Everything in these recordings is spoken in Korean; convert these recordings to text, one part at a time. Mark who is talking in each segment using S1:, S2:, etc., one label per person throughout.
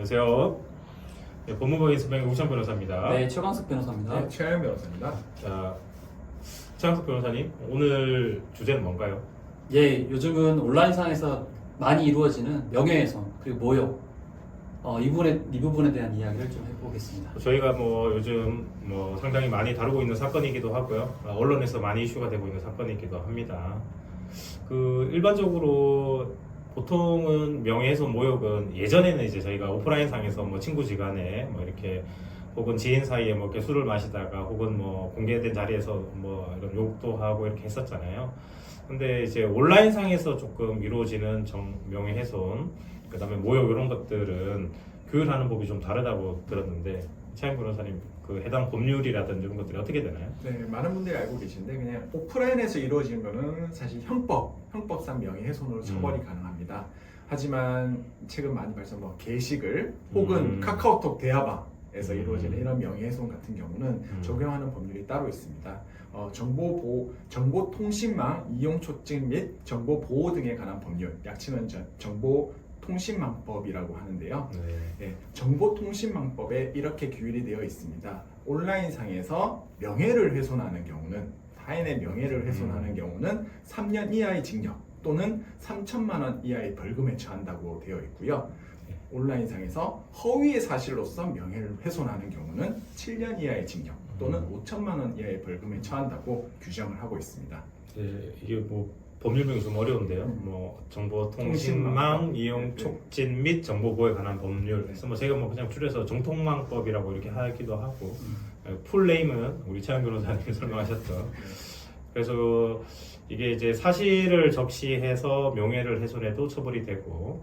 S1: 안녕하세요. 네, 법무법인 수명의 우창 변호사입니다.
S2: 네, 최광석 변호사입니다.
S3: 네, 최하연 변호사입니다.
S1: 자, 최강석 변호사님, 오늘 주제는 뭔가요?
S2: 예, 요즘은 온라인상에서 많이 이루어지는 명예훼손 그리고 모욕 이 부분에 대한 이야기를 좀 해보겠습니다.
S1: 저희가 요즘 상당히 많이 다루고 있는 사건이기도 하고요. 언론에서 많이 이슈가 되고 있는 사건이기도 합니다. 일반적으로 보통은 명예훼손 모욕은 예전에는 이제 저희가 오프라인 상에서 친구지간에 이렇게 혹은 지인 사이에 이렇게 술을 마시다가 혹은 공개된 자리에서 이런 욕도 하고 이렇게 했었잖아요. 근데 이제 온라인 상에서 조금 이루어지는 명예훼손, 그다음에 모욕 이런 것들은 규율하는 법이 좀 다르다고 들었는데 차인 변호사님 해당 법률이라든지 이런 것들이 어떻게 되나요?
S3: 네, 많은 분들이 알고 계신데 그냥 오프라인에서 이루어지는 거는 사실 형법상 명예훼손으로 처벌이 가능합니다. 하지만 최근 많이 발생 게시글 혹은 카카오톡 대화방에서 이루어지는 이런 명예훼손 같은 경우는 적용하는 법률이 따로 있습니다. 정보통신망 이용 촉진 및 정보 보호 등에 관한 법률, 약칭은 정보통신망법이라고 하는데요. 네, 정보통신망법에 이렇게 규율이 되어 있습니다. 온라인상에서 명예를 훼손하는 경우는, 타인의 명예를 훼손하는 경우는 3년 이하의 징역 또는 3천만 원 이하의 벌금에 처한다고 되어 있고요. 온라인상에서 허위의 사실로서 명예를 훼손하는 경우는 7년 이하의 징역 또는 5천만 원 이하의 벌금에 처한다고 규정을 하고 있습니다.
S1: 네, 이게 법률명이 좀 어려운데요. 정보통신망 이용 촉진 및 정보보호에 관한 법률. 그래서 제가 그냥 줄여서 정통망법이라고 이렇게 하기도 하고, 풀네임은 우리 최하연 변호사님이 설명하셨죠. 그래서 이게 이제 사실을 적시해서 명예를 훼손해도 처벌이 되고,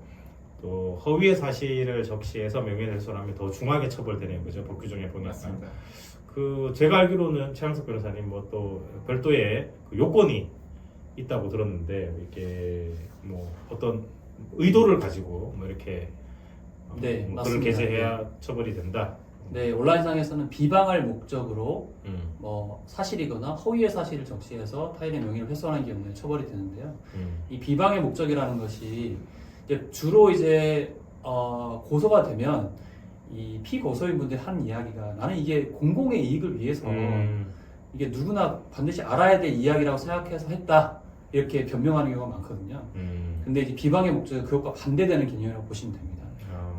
S1: 또 허위의 사실을 적시해서 명예를 훼손하면 더 중하게 처벌되는 거죠. 법 규정에 보니까.
S3: 맞습니다.
S1: 제가 알기로는 최강석 변호사님 또 별도의 요건이 있다고 들었는데 이렇게 어떤 의도를 가지고 이렇게
S2: 네,
S1: 글을
S2: 맞습니다.
S1: 게재해야 처벌이 된다.
S2: 네, 온라인상에서는 비방할 목적으로 사실이거나 허위의 사실을 적시해서 타인의 명예를 훼손한 경우에 처벌이 되는데요. 이 비방의 목적이라는 것이 주로 고소가 되면 이 피고소인분들이 하는 이야기가, 나는 이게 공공의 이익을 위해서 이게 누구나 반드시 알아야 될 이야기라고 생각해서 했다, 이렇게 변명하는 경우가 많거든요. 근데 이제 비방의 목적은 그것과 반대되는 개념이라고 보시면 됩니다.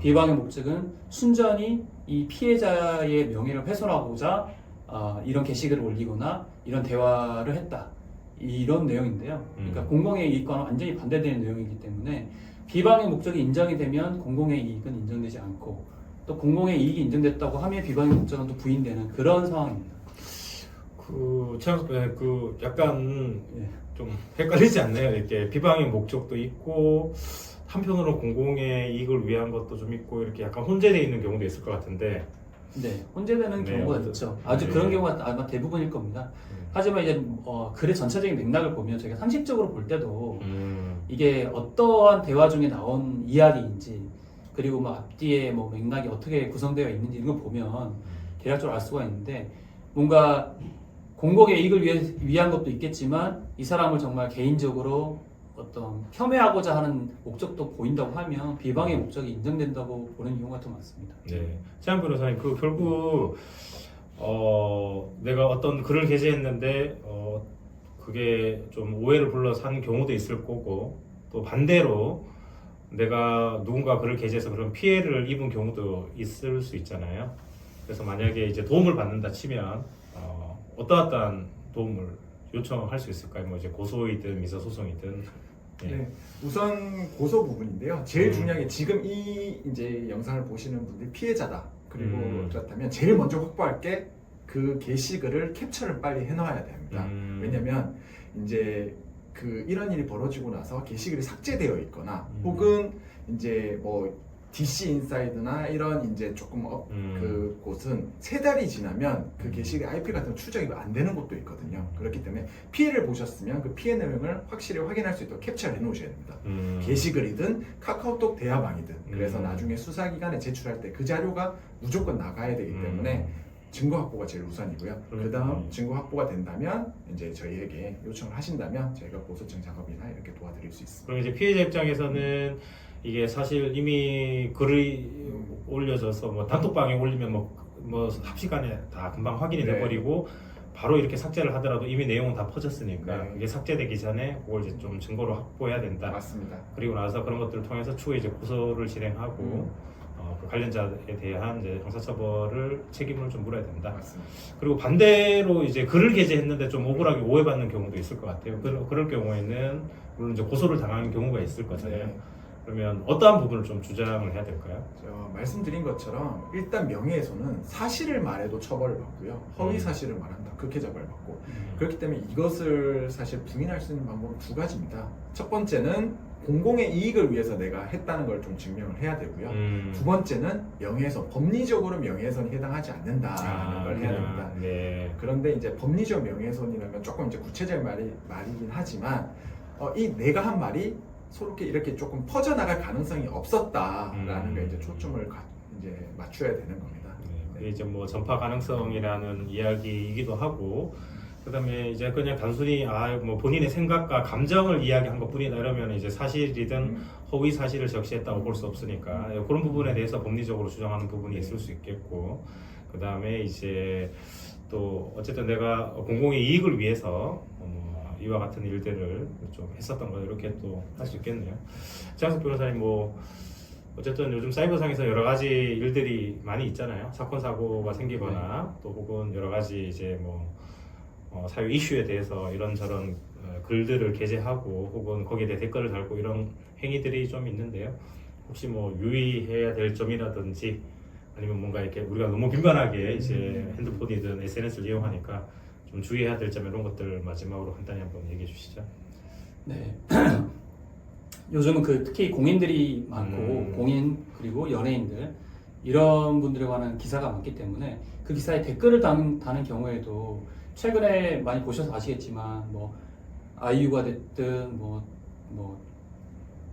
S2: 비방의 목적은 순전히 이 피해자의 명예를 훼손하고자 이런 게시글을 올리거나 이런 대화를 했다, 이런 내용인데요. 그러니까 공공의 이익과는 완전히 반대되는 내용이기 때문에 비방의 목적이 인정이 되면 공공의 이익은 인정되지 않고, 또 공공의 이익이 인정됐다고 하면 비방의 목적은 또 부인되는 그런 상황입니다.
S1: 약간 좀 헷갈리지 않나요? 이렇게 비방의 목적도 있고 한편으로 공공의 이익을 위한 것도 좀 있고, 이렇게 약간 혼재되어 있는 경우도 있을 것 같은데.
S2: 네, 혼재되는 경우가 있죠. 아주 그런 경우가 아마 대부분일 겁니다. 하지만 이제 글의 전체적인 맥락을 보면 저희가 상식적으로 볼 때도 이게 어떠한 대화 중에 나온 이야기인지, 그리고 앞뒤에 맥락이 어떻게 구성되어 있는지 이런 걸 보면 대략적으로 알 수가 있는데, 뭔가 공공의 이익을 위한 것도 있겠지만 이 사람을 정말 개인적으로 어떤 폄훼하고자 하는 목적도 보인다고 하면 비방의 목적이 인정된다고 보는 경우가 더 많습니다.
S1: 네, 최하연 변호사님, 결국 내가 어떤 글을 게재했는데 그게 좀 오해를 불러서 한 경우도 있을 거고, 또 반대로 내가 누군가 글을 게재해서 그런 피해를 입은 경우도 있을 수 있잖아요. 그래서 만약에 이제 도움을 받는다 치면 어떠한 도움을 요청할 수 있을까요? 이제 고소이든 민사소송이든.
S3: 네, 우선 고소 부분인데요. 제일 중요한 게, 지금 이 이제 영상을 보시는 분들이 피해자다, 그리고 그렇다면 제일 먼저 확보할 게 그 게시글을 캡처를 빨리 해놔야 됩니다. 왜냐면 이제 이런 일이 벌어지고 나서 게시글이 삭제되어 있거나 혹은 이제 DC 인사이드나 이런 이제 조금 곳은 3달이 지나면 그 게시글 IP 같은 거 추적이 안 되는 곳도 있거든요. 그렇기 때문에 피해를 보셨으면 그 피해 내용을 확실히 확인할 수 있도록 캡처를 해 놓으셔야 됩니다. 게시글이든 카카오톡 대화방이든. 그래서 나중에 수사기관에 제출할 때 그 자료가 무조건 나가야 되기 때문에 증거 확보가 제일 우선이고요. 그다음
S1: 네.
S3: 증거 확보가 된다면 이제 저희에게 요청을 하신다면 저희가 고소증 작업이나 이렇게 도와드릴 수 있습니다.
S1: 그럼 이제 피해자 입장에서는 이게 사실 이미 글이 올려져서 뭐 단톡방에 올리면 뭐 합시간에 다 금방 확인이
S3: 네.
S1: 돼버리고 바로 이렇게 삭제를 하더라도 이미 내용은 다 퍼졌으니까
S3: 네.
S1: 이게 삭제되기 전에 그걸 이제 좀 증거로 확보해야 된다.
S3: 맞습니다.
S1: 그리고 나서 그런 것들을 통해서 추후에 이제 고소를 진행하고 그 관련자에 대한 이제 형사처벌을 책임을 좀 물어야 된다.
S3: 맞습니다.
S1: 그리고 반대로 이제 글을 게재했는데 좀 억울하게 오해받는 경우도 있을 것 같아요. 그럴 경우에는 물론 이제 고소를 당하는 경우가 있을 거잖아요.
S3: 네.
S1: 그러면 어떠한 부분을 좀 주장을 해야 될까요?
S3: 말씀드린 것처럼 일단 명예훼손은 사실을 말해도 처벌을 받고요. 허위 사실을 말한다. 그렇게 처벌을 받고. 그렇기 때문에 이것을 사실 부인할 수 있는 방법은 두 가지입니다. 첫 번째는 공공의 이익을 위해서 내가 했다는 걸 좀 증명을 해야 되고요. 두 번째는 명예훼손, 법리적으로 명예훼손이 해당하지 않는다는 걸 해야 됩니다.
S1: 네.
S3: 그런데 이제 법리적 명예훼손이라면 조금 이제 구체적인 말이긴 하지만 이 내가 한 말이 서로 이렇게 조금 퍼져나갈 가능성이 없었다라는 게 이제 초점을 이제 맞춰야 되는 겁니다.
S1: 네. 그게 이제 뭐 전파 가능성이라는 이야기이기도 하고, 그다음에 이제 그냥 단순히 뭐 본인의 생각과 감정을 이야기한 것뿐이다 이러면 이제 사실이든 허위 사실을 적시했다고 볼 수 없으니까 그런 부분에 대해서 법리적으로 주장하는 부분이 있을 수 있겠고, 그다음에 이제 또 어쨌든 내가 공공의 이익을 위해서 이와 같은 일들을 좀 했었던 거 이렇게 또 할 수 있겠네요. 장석 변호사님 뭐 어쨌든 요즘 사이버상에서 여러 가지 일들이 많이 있잖아요. 사건 사고가 생기거나 또 혹은 여러 가지 이제 뭐 사회 이슈에 대해서 이런저런 글들을 게재하고 혹은 거기에 대해 댓글을 달고 이런 행위들이 좀 있는데요. 혹시 뭐 유의해야 될 점이라든지 아니면 뭔가 이렇게 우리가 너무 빈번하게 이제 핸드폰이든 SNS를 이용하니까 좀 주의해야 될 점 이런 것들 마지막으로 간단히 한번 얘기해 주시죠.
S2: 네. 요즘은 특히 공인들이 많고 공인 그리고 연예인들 이런 분들에 관한 기사가 많기 때문에 그 기사에 댓글을 다는 경우에도 최근에 많이 보셔서 아시겠지만 뭐 아이유가 됐든 뭐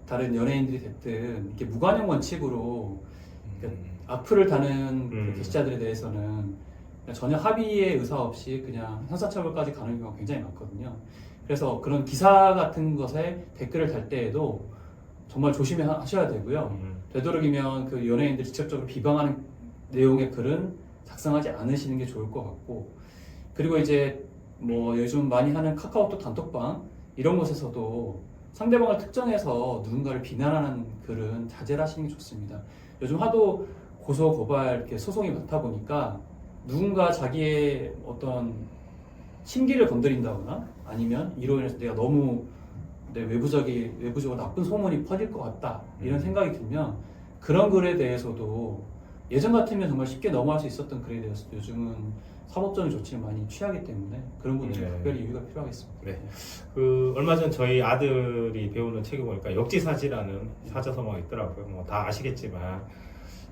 S2: 다른 연예인들이 됐든 이렇게 무관용 원칙으로 악플을 다는 그 게시자들에 대해서는 전혀 합의의 의사 없이 그냥 형사처벌까지 가는 경우가 굉장히 많거든요. 그래서 그런 기사 같은 것에 댓글을 달 때에도 정말 조심하셔야 되고요. 되도록이면 그 연예인들 직접적으로 비방하는 내용의 글은 작성하지 않으시는 게 좋을 것 같고, 그리고 이제 뭐 요즘 많이 하는 카카오톡 단톡방 이런 곳에서도 상대방을 특정해서 누군가를 비난하는 글은 자제를 하시는 게 좋습니다. 요즘 하도 고소 고발 이렇게 소송이 많다 보니까 누군가 자기의 어떤 심기를 건드린다거나 아니면 이로 인해서 내가 너무 내 외부적으로 나쁜 소문이 퍼질 것 같다 이런 생각이 들면 그런 글에 대해서도 예전 같으면 정말 쉽게 넘어갈 수 있었던 글에 대해서도 요즘은 사법적인 조치를 많이 취하기 때문에 그런 부분은 특별히 유의가 필요하겠습니다.
S1: 네. 얼마 전 저희 아들이 배우는 책에 보니까 역지사지라는 사자성어가 있더라고요. 뭐 다 아시겠지만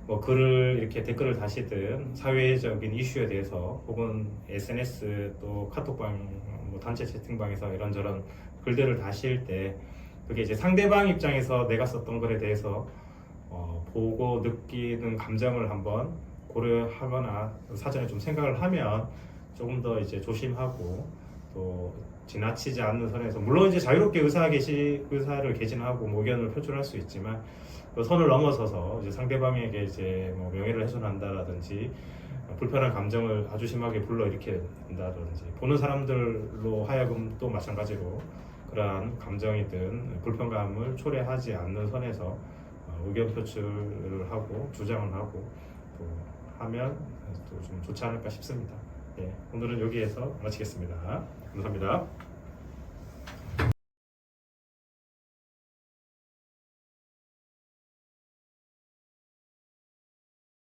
S1: 뭐 글을 이렇게 댓글을 다시든 사회적인 이슈에 대해서 혹은 SNS 또 카톡방 뭐 단체 채팅방에서 이런저런 글들을 다실 때 그게 이제 상대방 입장에서 내가 썼던 글에 대해서 보고 느끼는 감정을 한번 고려하거나 사전에 좀 생각을 하면 조금 더 이제 조심하고 또 지나치지 않는 선에서 물론 이제 자유롭게 의사를 개진하고 뭐 의견을 표출할 수 있지만 그 선을 넘어서서 이제 상대방에게 이제 뭐 명예를 훼손한다라든지 불편한 감정을 아주 심하게 불러일으킨다든지 보는 사람들로 하여금 또 마찬가지로 그러한 감정이든 불편감을 초래하지 않는 선에서 의견 표출을 하고 주장을 하고 또 하면 또 좀 좋지 않을까 싶습니다. 네, 오늘은 여기에서 마치겠습니다. 감사합니다.